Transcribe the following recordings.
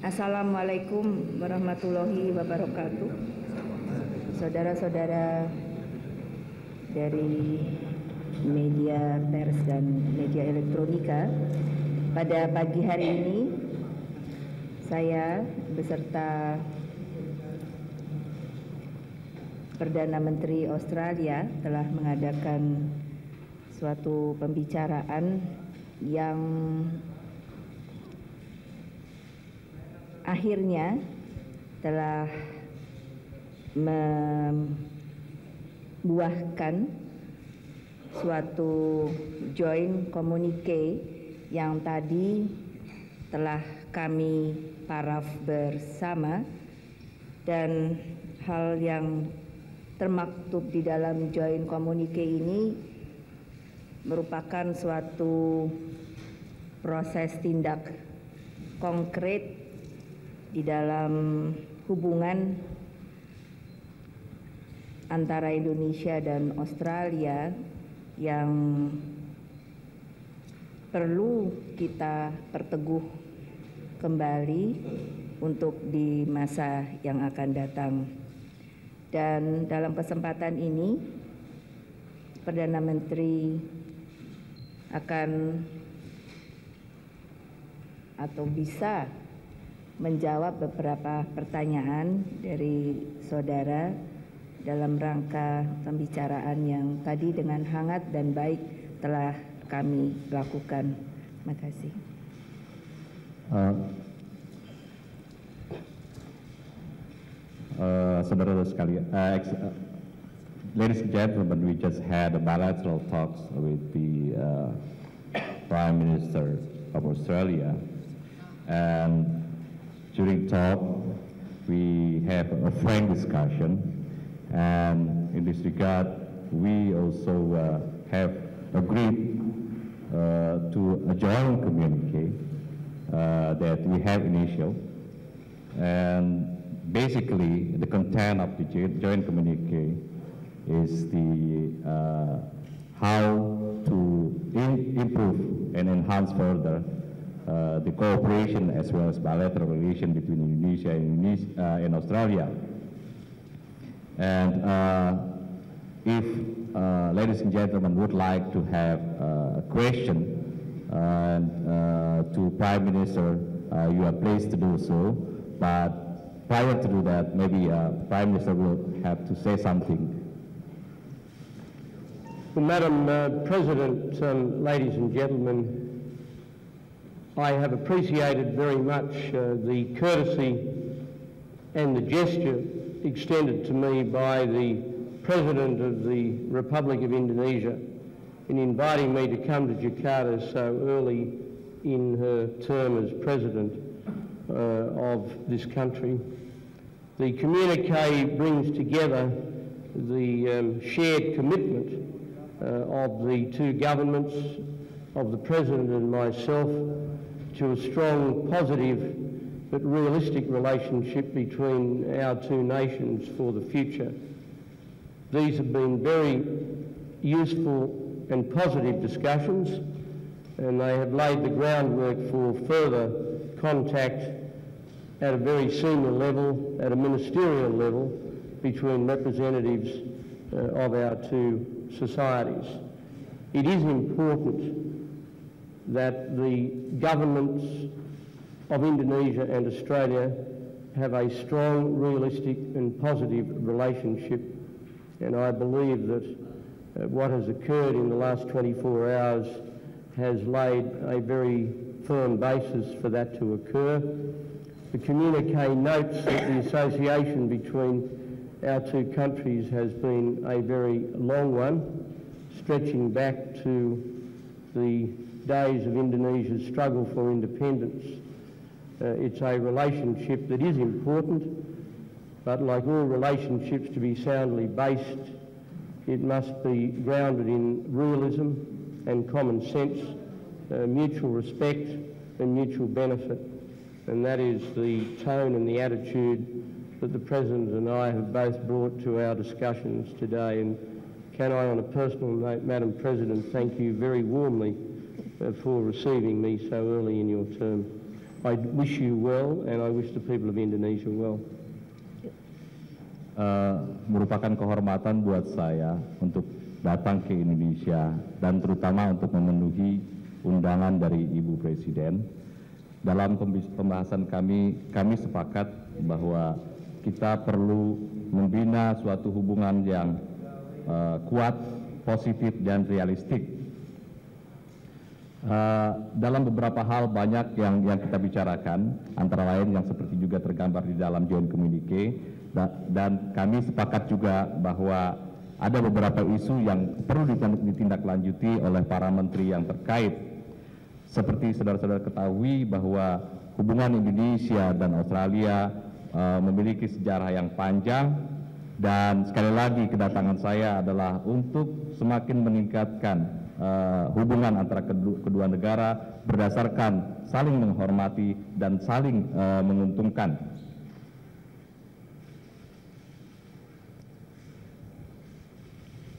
Assalamualaikum warahmatullahi wabarakatuh. Saudara-saudara dari media pers dan media elektronika, pada pagi hari ini saya beserta Perdana Menteri Australia telah mengadakan suatu pembicaraan yang akhirnya telah membuahkan suatu joint communique yang tadi telah kami paraf bersama, dan hal yang termaktub di dalam joint communique ini merupakan suatu proses tindak konkret di dalam hubungan antara Indonesia dan Australia yang perlu kita perteguh kembali untuk di masa yang akan datang. Dan dalam kesempatan ini Perdana Menteri akan atau bisa menjawab beberapa pertanyaan dari saudara dalam rangka pembicaraan yang tadi dengan hangat dan baik telah kami lakukan. Terima kasih. Saudara sekalian, ladies and gentlemen, we just had a bilateral talks with the Prime Minister of Australia, and during talk we have a frank discussion, and in this regard we also have agreed to a joint communique that we have initialed, and basically the content of the joint communique is the how to improve and enhance further the cooperation as well as bilateral relation between Indonesia and Australia. And if ladies and gentlemen would like to have a question to Prime Minister, you are pleased to do so. But prior to do that, maybe Prime Minister will have to say something. Well, Madam President, ladies and gentlemen, I have appreciated very much the courtesy and the gesture extended to me by the President of the Republic of Indonesia in inviting me to come to Jakarta so early in her term as President of this country. The communique brings together the shared commitment of the two governments, of the President and myself, to a strong, positive but realistic relationship between our two nations for the future. These have been very useful and positive discussions, and they have laid the groundwork for further contact at a very senior level, at a ministerial level, between representatives of our two societies. It is important that the governments of Indonesia and Australia have a strong, realistic and positive relationship, and I believe that what has occurred in the last 24 hours has laid a very firm basis for that to occur. The communique notes that the association between our two countries has been a very long one, stretching back to the days of Indonesia's struggle for independence. It's a relationship that is important, but like all relationships to be soundly based, it must be grounded in realism and common sense, mutual respect and mutual benefit. And that is the tone and the attitude that the President and I have both brought to our discussions today. And can I, on a personal note, Madam President, thank you very warmly for receiving me so early in your term. I wish you well, and I wish the people of Indonesia well. Merupakan kehormatan buat saya untuk datang ke Indonesia dan terutama untuk memenuhi undangan dari Ibu Presiden. Dalam pembahasan kami sepakat bahwa kita perlu membina suatu hubungan yang kuat, positif, dan realistik. Dalam beberapa hal banyak yang kita bicarakan, antara lain yang seperti juga tergambar di dalam joint communique, dan kami sepakat juga bahwa ada beberapa isu yang perlu ditindaklanjuti oleh para menteri yang terkait. Seperti saudara-saudara ketahui bahwa hubungan Indonesia dan Australia memiliki sejarah yang panjang, dan sekali lagi kedatangan saya adalah untuk semakin meningkatkan hubungan antara kedua negara berdasarkan saling menghormati dan saling menguntungkan.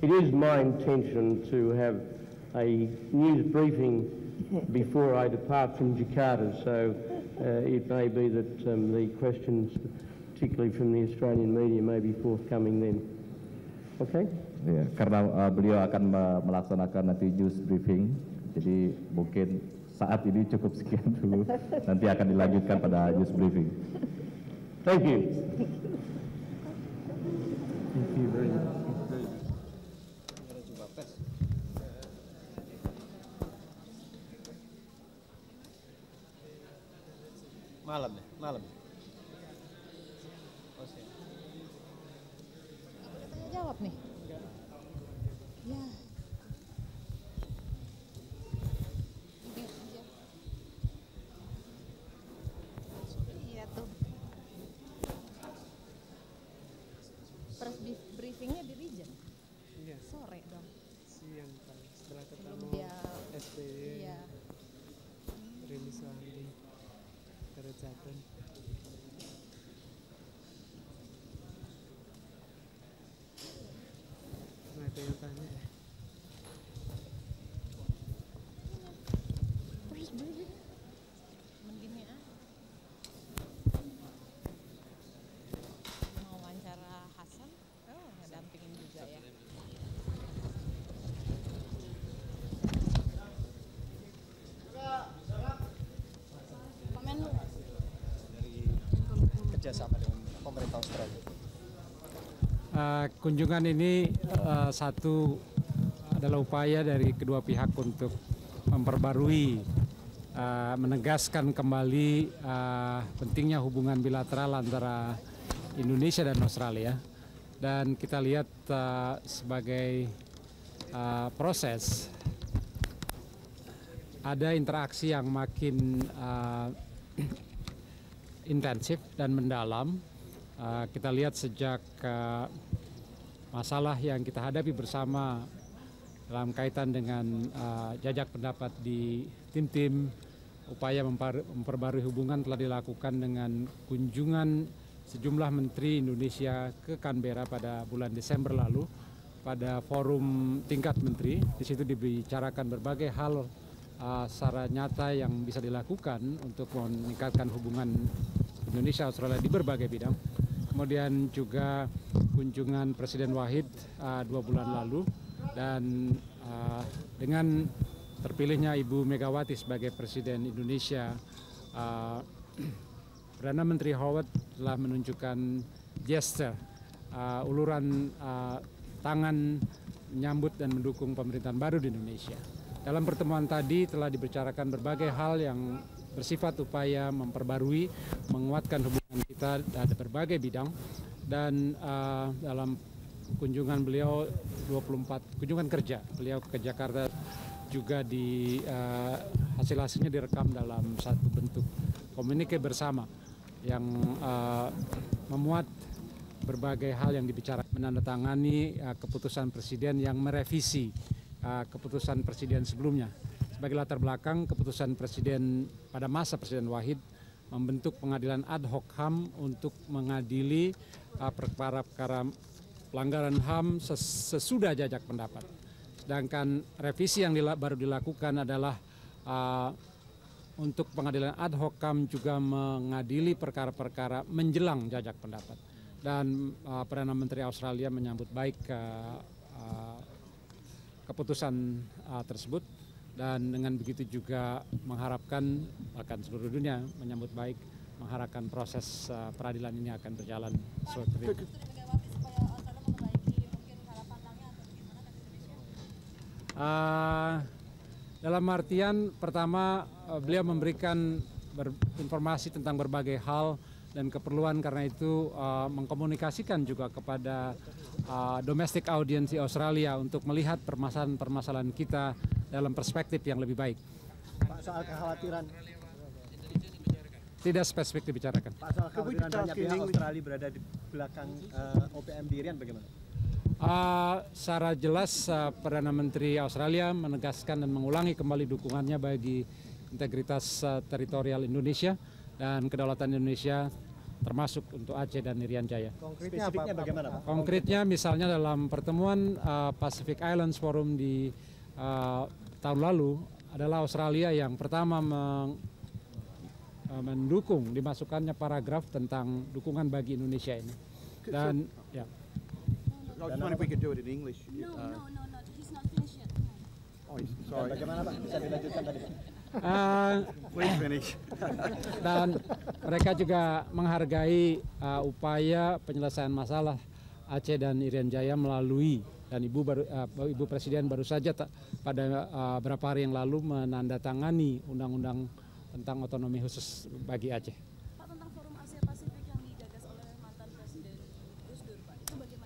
It is my intention to have a news briefing before I depart from Jakarta, so it may be that the questions, particularly from the Australian media, may be forthcoming then. Okay? Ya, karena beliau akan melaksanakan nanti news briefing, jadi mungkin saat ini cukup sekian dulu, nanti akan dilanjutkan pada news briefing. Thank you. Thank you very much. Malam. Oh, Saya jawab nih. Ya. Ini aja. Iya tuh. Press briefingnya di Region. Iya. Sore dong. Siang kali setelah ketemu Dia. SBY Iya. rilis di Jatun. Nah, ada yang tanya ya. Press briefing. Mendini mau wawancara Hasan? Oh, ngedampingin juga ya. kerjasama dengan pemerintah Australia. Kunjungan ini satu adalah upaya dari kedua pihak untuk memperbarui, menegaskan kembali pentingnya hubungan bilateral antara Indonesia dan Australia, dan kita lihat sebagai proses ada interaksi yang makin intensif dan mendalam. Kita lihat sejak masalah yang kita hadapi bersama dalam kaitan dengan jajak pendapat di tim-tim, upaya memperbarui hubungan telah dilakukan dengan kunjungan sejumlah menteri Indonesia ke Canberra pada bulan Desember lalu pada forum tingkat menteri. Di situ dibicarakan berbagai hal secara nyata yang bisa dilakukan untuk meningkatkan hubungan Indonesia-Australia di berbagai bidang. Kemudian juga kunjungan Presiden Wahid 2 bulan lalu, dan dengan terpilihnya Ibu Megawati sebagai Presiden Indonesia, Perdana Menteri Howard telah menunjukkan gesture uluran tangan menyambut dan mendukung pemerintahan baru di Indonesia. Dalam pertemuan tadi telah dibicarakan berbagai hal yang bersifat upaya memperbarui, menguatkan hubungan kita ada berbagai bidang, dan dalam kunjungan beliau 24 kunjungan kerja beliau ke Jakarta juga di hasil-hasilnya direkam dalam satu bentuk komunike bersama yang memuat berbagai hal yang dibicarakan, menandatangani keputusan presiden yang merevisi keputusan presiden sebelumnya. Sebagai latar belakang, keputusan presiden pada masa Presiden Wahid membentuk pengadilan ad hoc HAM untuk mengadili perkara-perkara pelanggaran HAM sesudah jajak pendapat. Sedangkan revisi yang baru dilakukan adalah untuk pengadilan ad hoc KAM juga mengadili perkara-perkara menjelang jajak pendapat. Dan Perdana Menteri Australia menyambut baik keputusan tersebut, dan dengan begitu juga mengharapkan, bahkan seluruh dunia menyambut baik, mengharapkan proses peradilan ini akan berjalan seperti itu. Dalam artian pertama, beliau memberikan informasi tentang berbagai hal dan keperluan, karena itu mengkomunikasikan juga kepada domestic audience di Australia untuk melihat permasalahan-permasalahan kita dalam perspektif yang lebih baik. Pak, soal kekhawatiran. Tidak spesifik dibicarakan. Pak, soal kekhawatiran banyak pihak Australia berada di belakang OPM di Irian bagaimana? Secara jelas Perdana Menteri Australia menegaskan dan mengulangi kembali dukungannya bagi integritas teritorial Indonesia dan kedaulatan Indonesia, termasuk untuk Aceh dan Irian Jaya. Konkretnya apa? Bagaimana, Pak? Konkretnya misalnya dalam pertemuan Pacific Islands Forum di tahun lalu adalah Australia yang pertama mendukung dimasukkannya paragraf tentang dukungan bagi Indonesia ini. Dan ya. I was wondering if we could do it in English. No, he's not finished yet. Oh, Dan bagaimana, Pak? Bisa dilanjutkan tadi, Pak? Please finish. Dan mereka juga menghargai upaya penyelesaian masalah Aceh dan Irian Jaya melalui, dan Ibu Presiden baru saja pada beberapa hari yang lalu menandatangani undang-undang tentang otonomi khusus bagi Aceh.